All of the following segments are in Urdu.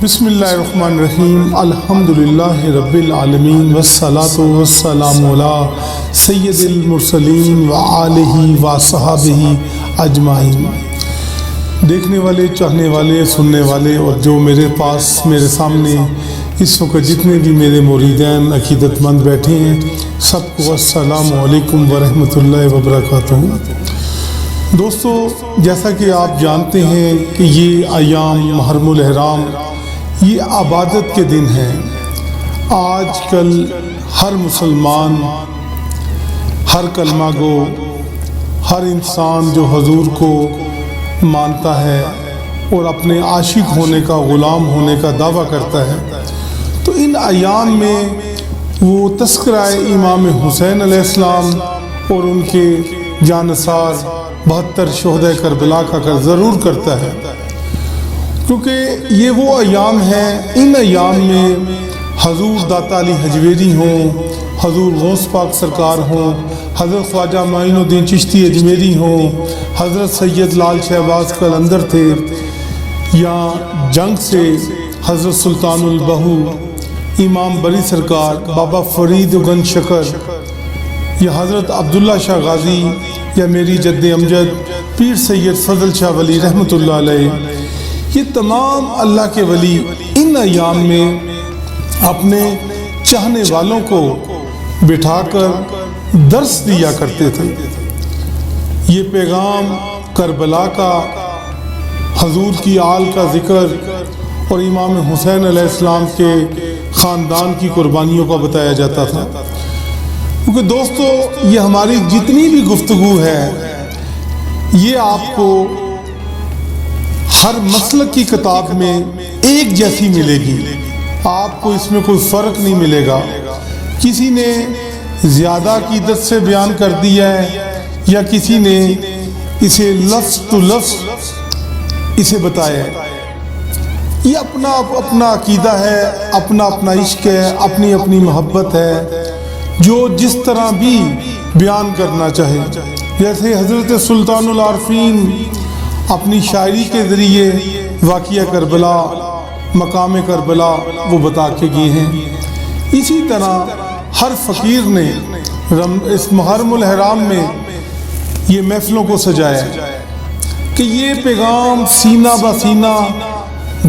بسم اللہ الرحمن الرحیم الحمدللہ رب العالمین والصلاة والسلام علی سید المرسلین وآلہ وصحبہ اجمعین۔ دیکھنے والے، چاہنے والے، سننے والے اور جو میرے سامنے اس وقت جتنے بھی میرے مریدین عقیدت مند بیٹھے ہیں، سب کو السلام علیکم ورحمۃ اللہ وبرکاتہ۔ دوستو، جیسا کہ آپ جانتے ہیں کہ یہ ایام محرم الاحرام یہ عبادت کے دن ہیں۔ آج کل ہر مسلمان، ہر کلمہ گو، ہر انسان جو حضور کو مانتا ہے اور اپنے عاشق ہونے کا، غلام ہونے کا دعویٰ کرتا ہے، تو ان ایام میں وہ تذکرہ امام حسین علیہ السلام اور ان کے جانثار 72 شہداء کربلا کا ضرور کرتا ہے، کیونکہ یہ وہ ایام ہیں۔ ان ایام میں حضور داتا علی حجویری ہوں، حضور غوث پاک سرکار ہوں، حضرت خواجہ معین الدین چشتی اجمیری ہوں، حضرت سید لال شہباز قلندر تھے، یا جنگ سے حضرت سلطان البہو امام بری سرکار، بابا فرید گنج شکر، یا حضرت عبداللہ شاہ غازی، یا میری جد امجد پیر سید فضل شاہ ولی رحمۃ اللہ علیہ، یہ تمام اللہ کے ولی ان ایام میں اپنے چاہنے والوں کو بٹھا کر درس دیا کرتے تھے۔ یہ پیغام کربلا کا، حضور کی آل کا ذکر اور امام حسین علیہ السلام کے خاندان کی قربانیوں کا بتایا جاتا تھا، کیونکہ دوستو یہ ہماری جتنی بھی گفتگو ہے یہ آپ کو ہر مسلک کی کتاب میں ایک جیسی ملے گی، آپ کو اس میں کوئی فرق نہیں ملے گا۔ کسی نے زیادہ عقیدت سے بیان کر دیا ہے یا کسی نے اسے لفظ تو لفظ اسے بتایا ہے، یہ اپنا اپنا عقیدہ ہے، اپنا اپنا عشق ہے، اپنی اپنی محبت ہے، جو جس طرح بھی بیان کرنا چاہے۔ جیسے حضرت سلطان العارفین اپنی شاعری کے ذریعے واقعہ کربلا، مقام کربلا وہ بتا کے گئے ہیں، اسی طرح ہر فقیر نے اس محرم الاحرام میں یہ محفلوں کو سجایا کہ یہ پیغام سینہ بہ سینہ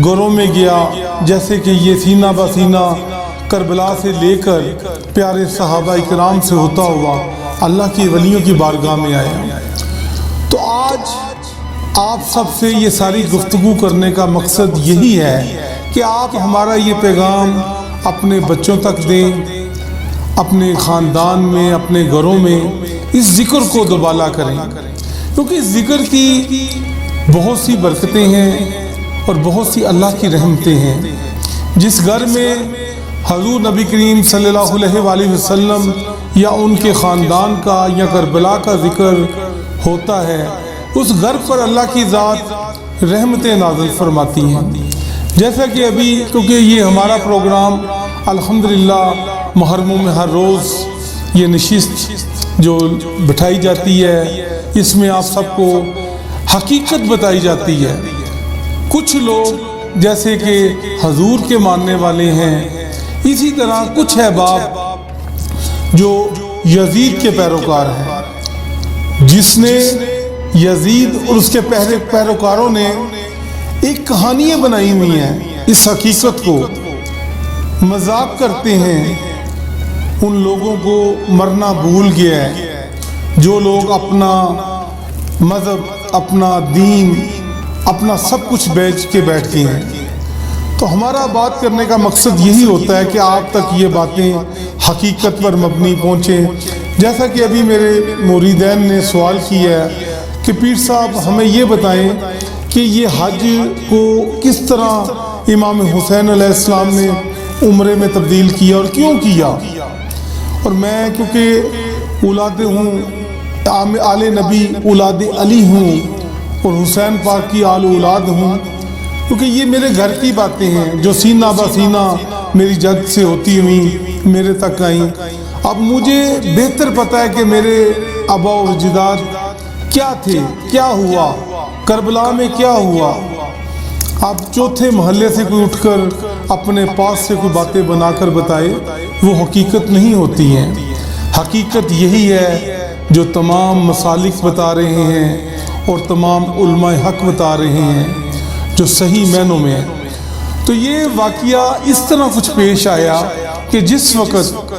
گھروں میں گیا، جیسے کہ یہ سینہ بہ سینہ کربلا سے لے کر پیارے صحابہ اکرام سے ہوتا ہوا اللہ کی ولیوں کی بارگاہ میں آیا۔ تو آج آپ سب سے یہ ساری گفتگو کرنے کا مقصد یہی ہے کہ آپ ہمارا یہ پیغام اپنے بچوں تک دیں، اپنے خاندان میں، اپنے گھروں میں اس ذکر کو دوبالا کریں، کیونکہ اس ذکر کی بہت سی برکتیں ہیں اور بہت سی اللہ کی رحمتیں ہیں۔ جس گھر میں حضور نبی کریم صلی اللہ علیہ وآلہ وسلم یا ان کے خاندان کا یا کربلا کا ذکر ہوتا ہے، اس گھر پر اللہ کی ذات رحمتیں نازل فرماتی ہیں۔ جیسا کہ ابھی کیونکہ یہ ہمارا پروگرام الحمدللہ محرموں میں ہر روز یہ نشست جو بٹھائی جاتی ہے، اس میں آپ سب کو حقیقت بتائی جاتی ہے۔ کچھ لوگ جیسے کہ حضور کے ماننے والے ہیں، اسی طرح کچھ احباب جو یزید کے پیروکار ہیں، جس نے یزید اور اس کے پیروکاروں نے ایک کہانیاں بنائی ہوئی ہیں، اس حقیقت کو مذاق کرتے ہیں۔ ان لوگوں کو مرنا بھول گیا ہے، جو لوگ اپنا مذہب، اپنا دین، اپنا سب کچھ بیچ کے بیٹھ گئے ہیں۔ تو ہمارا بات کرنے کا مقصد یہی ہوتا ہے کہ آپ تک یہ باتیں حقیقت پر مبنی پہنچیں۔ جیسا کہ ابھی میرے مریدین نے سوال کیا ہے کہ پیر صاحب ہمیں یہ بتائیں کہ یہ حج کو کس طرح امام حسین علیہ السلام نے عمرے میں تبدیل کیا اور کیوں کیا۔ اور میں کیونکہ اولاد ہوں، آل نبی اولاد علی ہوں اور حسین پاک کی آل اولاد ہوں، کیونکہ یہ میرے گھر کی باتیں ہیں جو سینہ بہ سینہ میری جد سے ہوتی ہوئی میرے تک آئیں۔ اب مجھے بہتر پتہ ہے کہ میرے آبا و اجداد کیا تھے، کیا ہوا کربلا میں، کیا ہوا۔ اب چوتھے محلے سے کوئی اٹھ کر اپنے پاس سے کوئی باتیں بنا کر بتائے وہ حقیقت نہیں ہوتی ہیں۔ حقیقت یہی ہے جو تمام مسالک بتا رہے ہیں اور تمام علماء حق بتا رہے ہیں جو صحیح معنوں میں ہے۔ تو یہ واقعہ اس طرح کچھ پیش آیا کہ جس وقت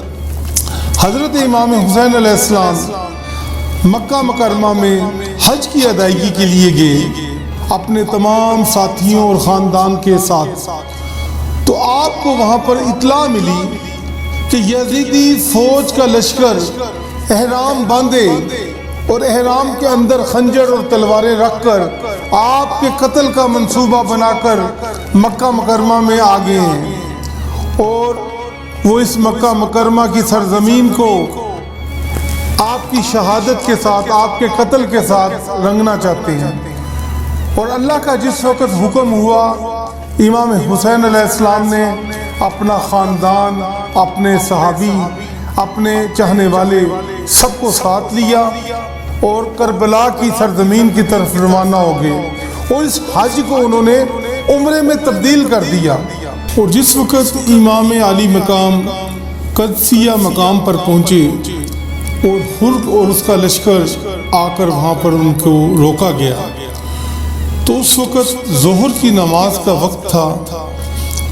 حضرت امام حسین علیہ السلام مکہ مکرمہ میں حج کی ادائیگی کے لیے گئے اپنے تمام ساتھیوں اور خاندان کے ساتھ، تو آپ کو وہاں پر اطلاع ملی کہ یزیدی فوج کا لشکر احرام باندھے اور احرام کے اندر خنجر اور تلواریں رکھ کر آپ کے قتل کا منصوبہ بنا کر مکہ مکرمہ میں آ گئے ہیں، اور وہ اس مکہ مکرمہ کی سرزمین کو آپ کی شہادت کے ساتھ، آپ کے قتل کے ساتھ رنگنا چاہتے ہیں۔ اور اللہ کا جس وقت حکم ہوا، امام حسین علیہ السلام نے اپنا خاندان، اپنے صحابی، اپنے چاہنے والے سب کو ساتھ لیا اور کربلا کی سرزمین کی طرف روانہ ہو گئے، اور اس حج کو انہوں نے عمرے میں تبدیل کر دیا۔ اور جس وقت امام علی مقام قدسیہ مقام پر پہنچے اور حر اور اس کا لشکر آ کر وہاں پر ان کو روکا گیا، تو اس وقت ظہر کی نماز کا وقت تھا،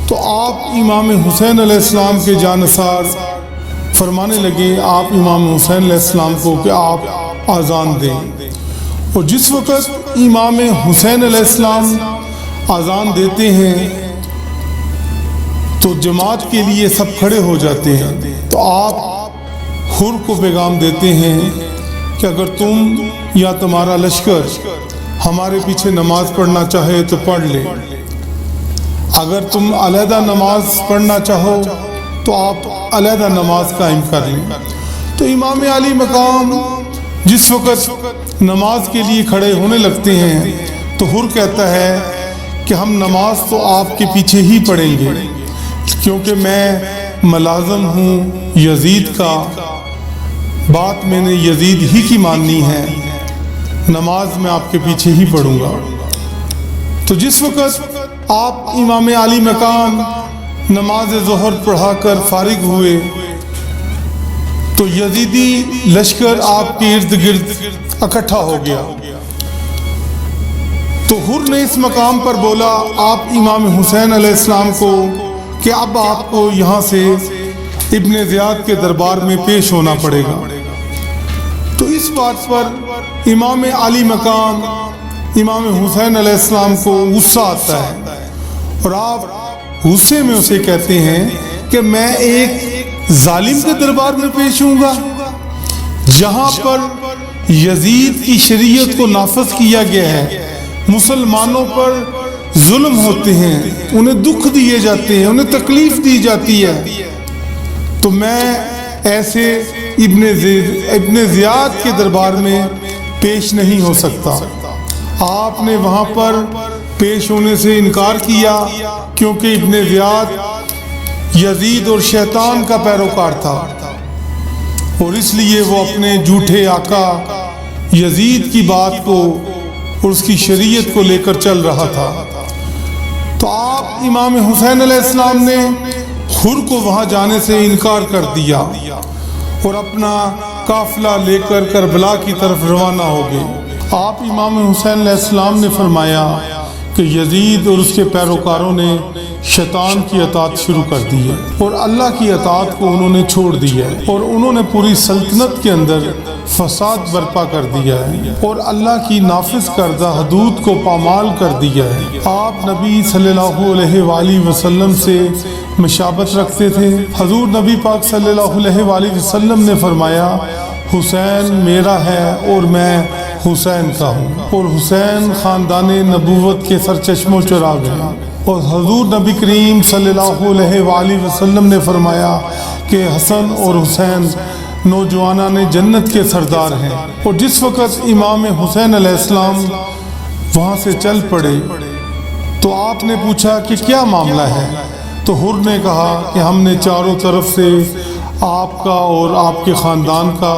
تو آپ امام حسین علیہ السلام کے جانثار فرمانے لگے آپ امام حسین علیہ السلام کو کہ آپ اذان دیں۔ اور جس وقت امام حسین علیہ السلام اذان دیتے ہیں تو جماعت کے لیے سب کھڑے ہو جاتے ہیں، تو آپ حر کو پیغام دیتے ہیں کہ اگر تم یا تمہارا لشکر ہمارے پیچھے نماز پڑھنا چاہے تو پڑھ لے، اگر تم علیحدہ نماز پڑھنا چاہو تو آپ علیحدہ نماز قائم کر لیں۔ تو امام علی مقام جس وقت نماز کے لیے کھڑے ہونے لگتے ہیں تو حر کہتا ہے کہ ہم نماز تو آپ کے پیچھے ہی پڑھیں گے، کیونکہ میں ملازم ہوں یزید کا، بات میں نے یزید ہی کی ماننی ہے، نماز میں آپ کے پیچھے ہی پڑھوں گا۔ تو جس وقت آپ امام علی مقام نماز ظہر پڑھا کر فارغ ہوئے تو یزیدی لشکر آپ کے ارد گرد اکٹھا ہو گیا۔ تو حر نے اس مقام پر بولا آپ امام حسین علیہ السلام کو کہ اب آپ کو یہاں سے ابن زیاد کے دربار میں پیش ہونا پڑے گا۔ تو اس بات پر امام علی مقام امام حسین علیہ السلام کو غصہ آتا ہے، اور آپ غصے میں اسے کہتے ہیں کہ میں ایک ظالم کے دربار میں پیش ہوں گا، جہاں پر یزید کی شریعت کو نافذ کیا گیا ہے، مسلمانوں پر ظلم ہوتے ہیں، انہیں دکھ دیے جاتے ہیں، انہیں تکلیف دی جاتی ہے، تو میں ایسے ابن زیاد کے دربار میں پیش نہیں ہو سکتا۔ آپ نے وہاں پر پیش ہونے سے انکار کیا کیونکہ ابن زیاد یزید اور شیطان کا پیروکار تھا، اور اس لیے وہ اپنے جھوٹے آقا یزید کی بات کو اور اس کی شریعت کو لے کر چل رہا تھا۔ تو آپ امام حسین علیہ السلام نے حر کو وہاں جانے سے انکار کر دیا اور اپنا قافلہ لے کر کربلا کی طرف روانہ ہو گئے۔ آپ امام حسین علیہ السلام نے فرمایا کہ یزید اور اس کے پیروکاروں نے شیطان کی اطاعت شروع کر دی ہے، اور اللہ کی اطاعت کو انہوں نے چھوڑ دیا ہے، اور انہوں نے پوری سلطنت کے اندر فساد برپا کر دیا ہے، اور اللہ کی نافذ کردہ حدود کو پامال کر دیا ہے۔ آپ نبی صلی اللہ علیہ وآلہ وسلم سے مشابہت رکھتے تھے۔ حضور نبی پاک صلی اللہ علیہ وآلہ وسلم نے فرمایا حسین میرا ہے اور میں حسین کا ہوں، اور حسین خاندان نبوت کے سرچشم و چراغ ہیں۔ اور حضور نبی کریم صلی اللہ علیہ وآلہ وسلم نے فرمایا کہ حسن اور حسین نوجوانان جنت کے سردار ہیں۔ اور جس وقت امام حسین علیہ السلام وہاں سے چل پڑے تو آپ نے پوچھا کہ کیا معاملہ ہے؟ تو حر نے کہا کہ ہم نے چاروں طرف سے آپ کا اور آپ کے خاندان کا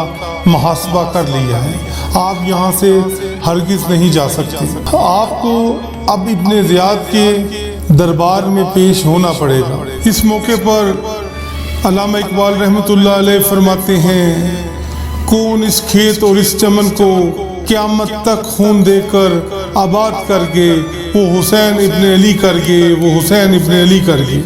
محاسبہ کر لیا ہے، آپ یہاں سے ہرگز نہیں جا سکتے۔ آپ کو اب ابن زیاد کے دربار میں پیش ہونا پڑے گا۔ اس موقع پر علامہ اقبال رحمۃ اللہ علیہ فرماتے ہیں، کون اس کھیت اور اس چمن کو قیامت تک خون دے کر آباد کر گے، وہ حسین ابن علی کر گے، وہ حسین ابن علی کر گے۔